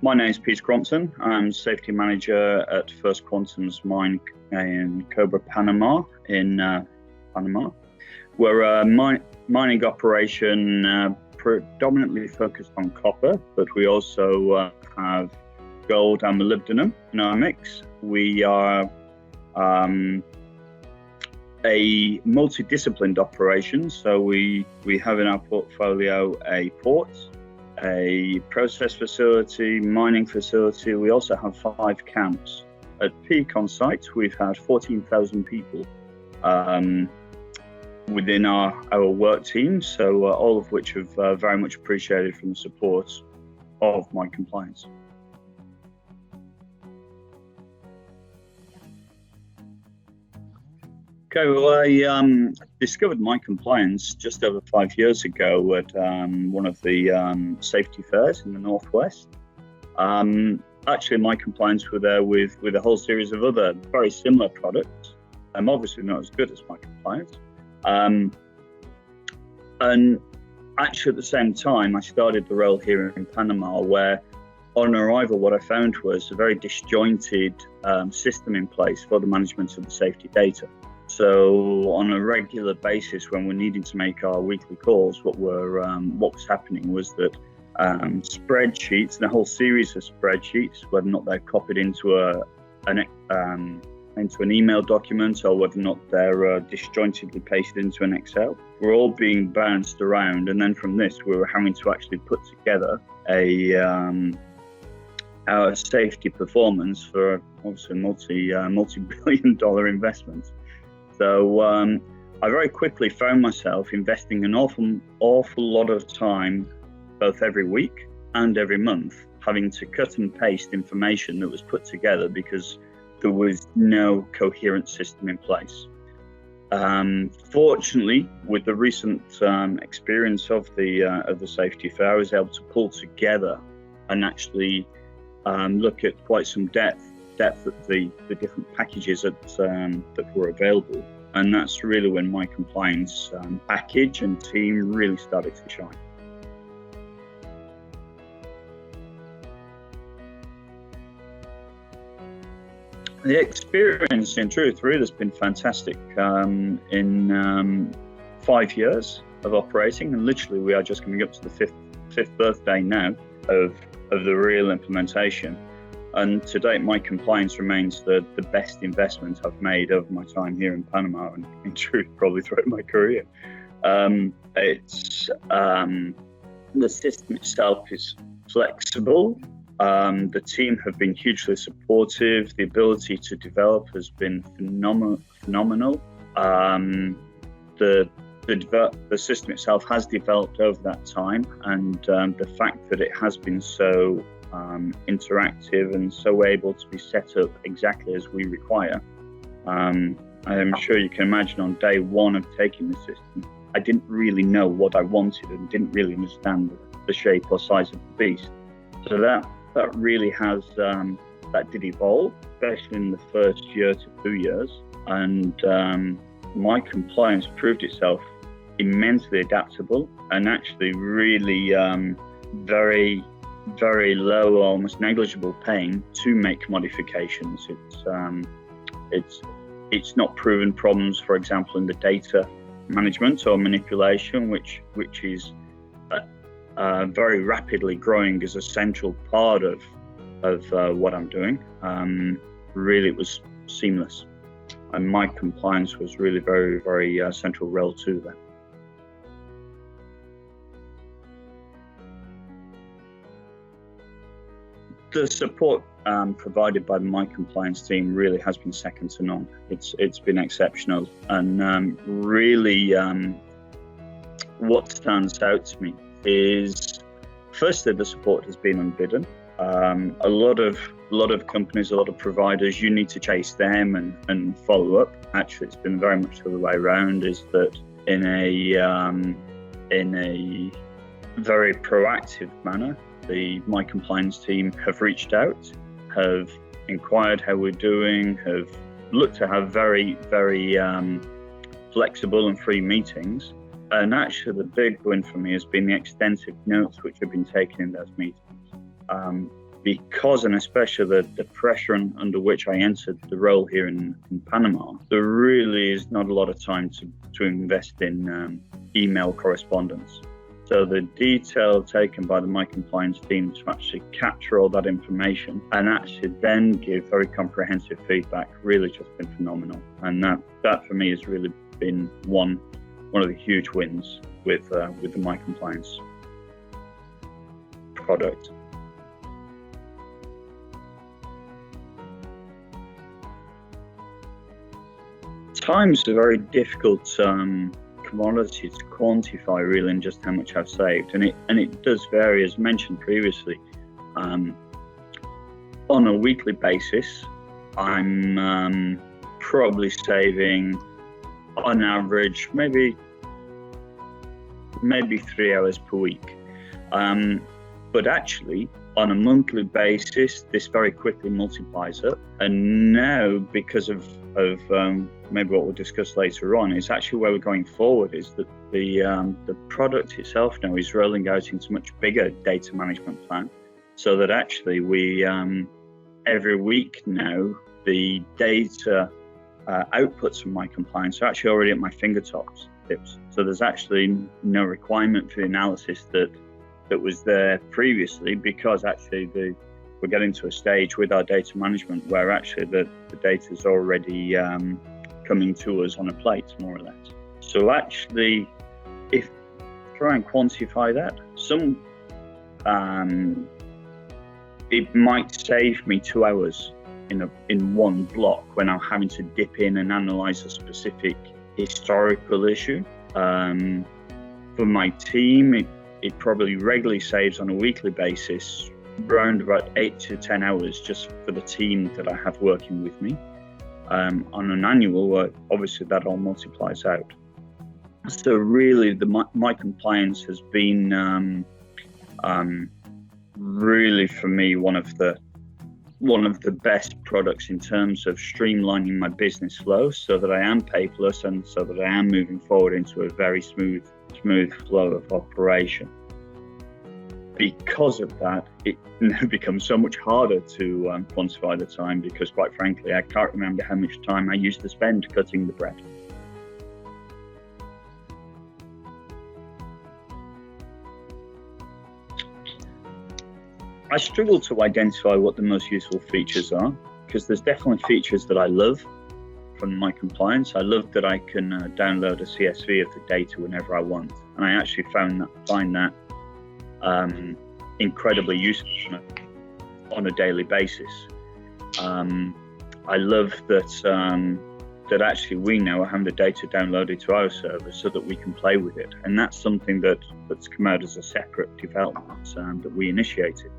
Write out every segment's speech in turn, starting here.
My name is Peter Crompton. I'm Safety Manager at First Quantum's mine in Cobra, Panama, Panama. We're a mining operation predominantly focused on copper, but we also have gold and molybdenum in our mix. We are a multidisciplined operation, so we have in our portfolio a port, a process facility, mining facility. We also have 5 camps. At peak on site, we've had 14,000 people within our work team, so all of which have very much appreciated from the support of my compliance. Okay, well, I discovered my compliance just over 5 years ago at one of the safety fairs in the Northwest. Actually, my compliance were there with a whole series of other very similar products. I'm obviously not as good as my compliance. And actually, at the same time, I started the role here in Panama, where on arrival, what I found was a very disjointed system in place for the management of the safety data. So on a regular basis, when we're needing to make our weekly calls, what was happening was that spreadsheets, and a whole series of spreadsheets, whether or not they're copied into an email document or whether or not they're disjointedly pasted into an Excel, were all being bounced around. And then from this, we were having to actually put together our safety performance for obviously multi-billion-dollar investment. So I very quickly found myself investing an awful lot of time, both every week and every month, having to cut and paste information that was put together because there was no coherent system in place. Fortunately, with the recent experience of the safety fair, I was able to pull together and actually look at quite some depth at the different packages that were available, and that's really when my compliance package and team really started to shine. The experience, in truth, really has been fantastic. In 5 years of operating, and literally we are just coming up to the fifth birthday now of the real implementation. And to date, my compliance remains the best investment I've made over my time here in Panama, and in truth, probably throughout my career. The system itself is flexible. The team have been hugely supportive. The ability to develop has been phenomenal. The system itself has developed over that time, and the fact that it has been so interactive and so able to be set up exactly as we require. I'm sure you can imagine on day one of taking the system, I didn't really know what I wanted and didn't really understand the shape or size of the beast. So that really has, that did evolve, especially in the first year to 2 years. And my compliance proved itself immensely adaptable and actually really very, very low, almost negligible pain to make modifications. It's not proven problems, for example, in the data management or manipulation, which is very rapidly growing as a central part of what I'm doing. Really, it was seamless, and my compliance was really very, very central role to that. The support provided by the My Compliance team really has been second to none. It's been exceptional, and really what stands out to me is, firstly, the support has been unbidden. A lot of companies, a lot of providers, you need to chase them and follow up. Actually, it's been very much the other way around, is that in a very proactive manner, the My Compliance team have reached out, have inquired how we're doing, have looked to have very, very flexible and free meetings. And actually, the big win for me has been the extensive notes which have been taken in those meetings. because, and especially the pressure under which I entered the role here in Panama, there really is not a lot of time to invest in email correspondence. So the detail taken by the My Compliance team to actually capture all that information and actually then give very comprehensive feedback really just been phenomenal. And that for me has really been one of the huge wins with the My Compliance product. Time's a very difficult commodity to quantify really, and just how much I've saved, and it does vary, as mentioned previously. On a weekly basis, I'm probably saving on average maybe 3 hours per week, but actually on a monthly basis this very quickly multiplies up, and now because of maybe what we'll discuss later on, is actually where we're going forward, is that the product itself now is rolling out into a much bigger data management plan, so that actually we every week now the data outputs from My Compliance are actually already at my fingertips. So there's actually no requirement for the analysis that was there previously, because actually we're getting to a stage with our data management where actually the data is already coming to us on a plate, more or less. So actually, if try and quantify that, it might save me 2 hours in one block when I'm having to dip in and analyze a specific historical issue. For my team, it probably regularly saves on a weekly basis around about 8 to 10 hours just for the team that I have working with me. On an annual, obviously that all multiplies out. So really, the My Compliance has been really for me one of the best products in terms of streamlining my business flow, so that I am paperless and so that I am moving forward into a very smooth flow of operation. Because of that, it now becomes so much harder to quantify the time, because quite frankly, I can't remember how much time I used to spend cutting the bread. I struggle to identify what the most useful features are, because there's definitely features that I love from My Compliance. I love that I can download a CSV of the data whenever I want, and I actually find that incredibly useful on a daily basis. I love that actually we now are having the data downloaded to our server so that we can play with it, and that's something that's come out as a separate development that we initiated.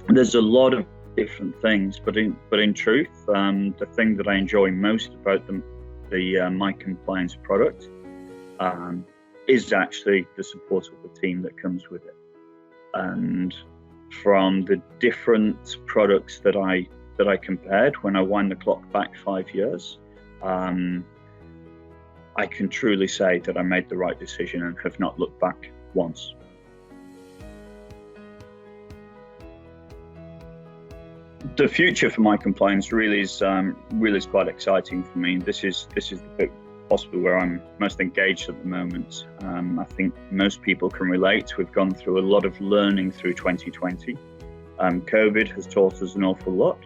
There's a lot of different things, but in truth, the thing that I enjoy most about the My Compliance product is actually the support of the team that comes with it. And from the different products that I compared, when I wind the clock back 5 years, I can truly say that I made the right decision and have not looked back once. The future for My Compliance really is quite exciting for me. This is the bit possibly where I'm most engaged at the moment. I think most people can relate. We've gone through a lot of learning through 2020. COVID has taught us an awful lot,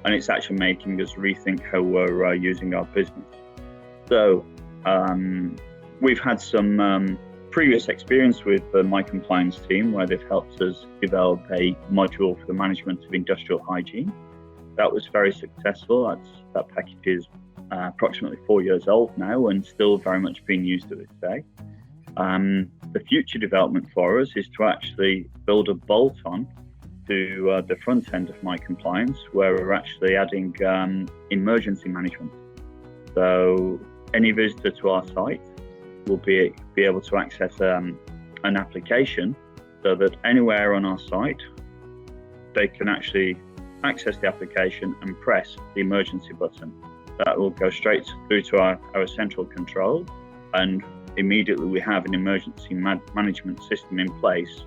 and it's actually making us rethink how we're using our business. So we've had some previous experience with the My Compliance team where they've helped us develop a module for the management of industrial hygiene. That was very successful. That package is approximately 4 years old now and still very much being used to this day. The future development for us is to actually build a bolt-on to the front end of My Compliance, where we're actually adding emergency management. So any visitor to our site will be able to access an application, so that anywhere on our site they can actually access the application and press the emergency button. That will go straight through to our central control, and immediately we have an emergency management system in place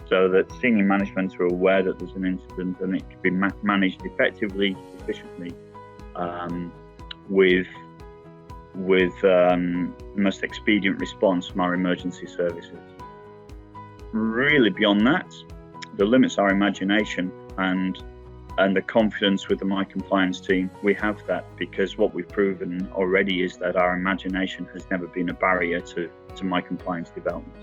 so that senior management are aware that there's an incident and it can be managed effectively, efficiently, with the most expedient response from our emergency services. Really beyond that, the limits our imagination and the confidence with the My Compliance team. We have that because what we've proven already is that our imagination has never been a barrier to My Compliance development.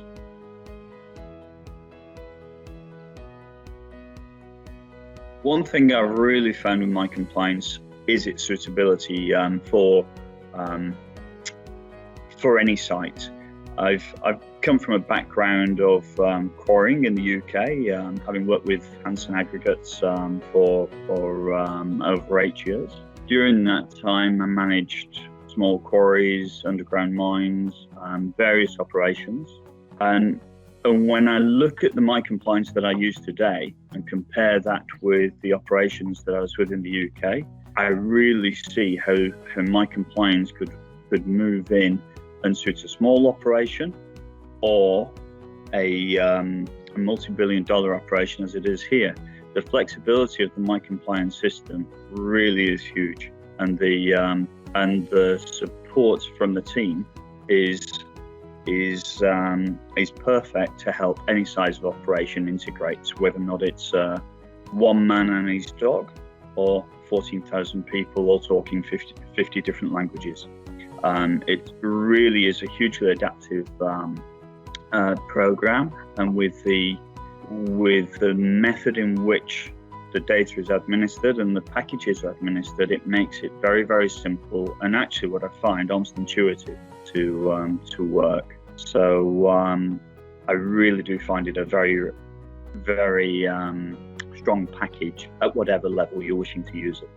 One thing I've really found with My Compliance is its suitability for any site. I've come from a background of quarrying in the UK, having worked with Hanson Aggregates for over 8 years. During that time, I managed small quarries, underground mines, various operations. And when I look at the My Compliance that I use today and compare that with the operations that I was with in the UK, I really see how My Compliance could move in and suit a small operation or a multi-billion-dollar operation as it is here. The flexibility of the My Compliance system really is huge, and the support from the team is perfect to help any size of operation integrate, whether or not it's one man and his dog or 14,000 people all talking 50 different languages. It really is a hugely adaptive program, and with the method in which the data is administered and the packages are administered, it makes it very, very simple and actually what I find almost intuitive to work. So I really do find it a very, very strong package at whatever level you're wishing to use it.